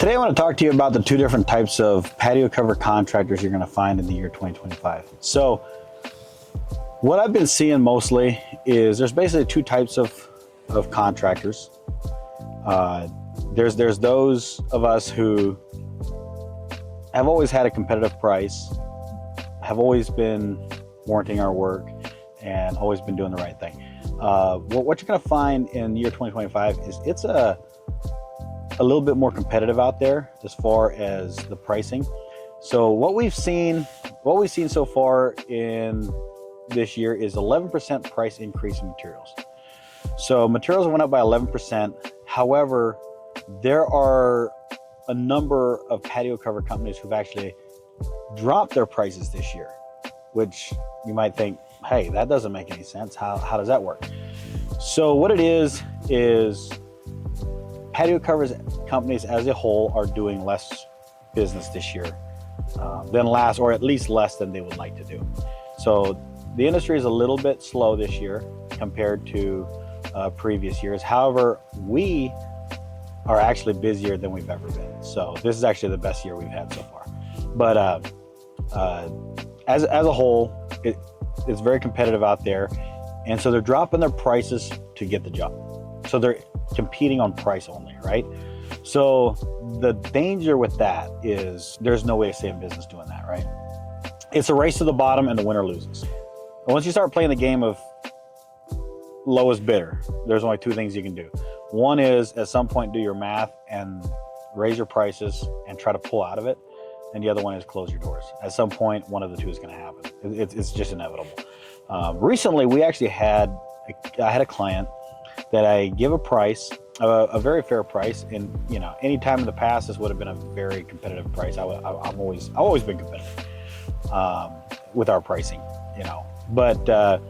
Today I want to talk to you about the two different types of patio cover contractors you're going to find in the year 2025. So what I've been seeing mostly is there's basically two types of contractors. There's those of us who have always had a competitive price, have always been warranting our work, and always been doing the right thing. What you're going to find in the year 2025 is it's a little bit more competitive out there as far as the pricing. So what we've seen so far in this year is 11% price increase in materials. So materials went up by 11%. However, there are a number of patio cover companies who've actually dropped their prices this year, which you might think, hey, that doesn't make any sense. How does that work? So what it is patio covers companies as a whole are doing less business this year than last, or at least less than they would like to do. So the industry is a little bit slow this year compared to previous years. However, we are actually busier than we've ever been. So this is actually the best year we've had so far. But as a whole, it's very competitive out there. And so they're dropping their prices to get the job. So they're competing on price only, right? So the danger with that is there's no way to stay in business doing that, right? It's a race to the bottom and the winner loses. And once you start playing the game of lowest bidder, there's only two things you can do. One is at some point do your math and raise your prices and try to pull out of it. And the other one is close your doors. At some point, one of the two is going to happen. It's just inevitable. Recently, I had a client that I give a price, a very fair price, and any time in the past this would have been a very competitive price. I've always been competitive with our pricing, But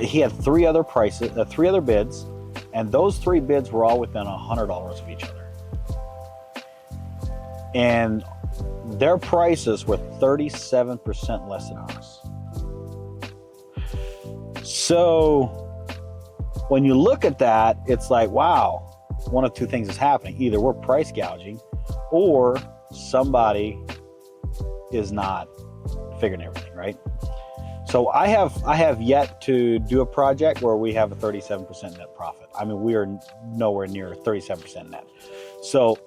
he had three other bids, and those three bids were all within $100 of each other, and their prices were 37% less than ours. So when you look at that, it's like, wow, one of two things is happening. Either we're price gouging or somebody is not figuring everything, right? So I have yet to do a project where we have a 37% net profit. I mean, we are nowhere near 37% net. So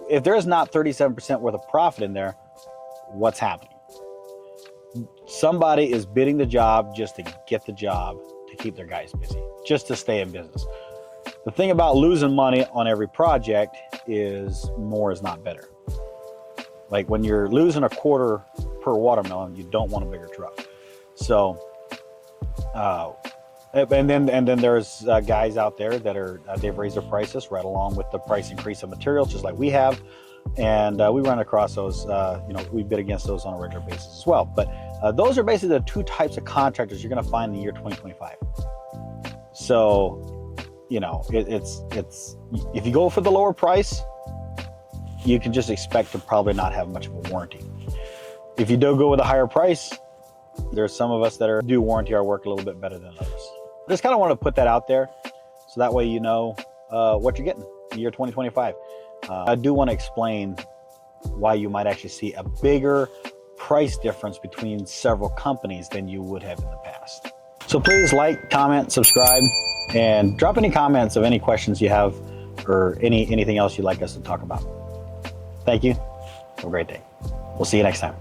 if there's not 37% worth of profit in there, what's happening? Somebody is bidding the job just to get the job, to keep their guys busy, just to stay in business. The thing about losing money on every project is more is not better. Like when you're losing a quarter per watermelon, you don't want a bigger truck. So, and then there's guys out there that are they've raised their prices right along with the price increase of materials, just like we have, and we run across those. We bid against those on a regular basis as well. But those are basically the two types of contractors you're going to find in the year 2025. So, it's if you go for the lower price, you can just expect to probably not have much of a warranty. If you do go with a higher price, there's some of us that do warranty our work a little bit better than others. Just kind of want to put that out there so that way you know what you're getting in the year 2025. I do want to explain why you might actually see a bigger price difference between several companies than you would have in the past. So please like, comment, subscribe, and drop any comments of any questions you have or anything else you'd like us to talk about. Thank you. Have a great day. We'll see you next time.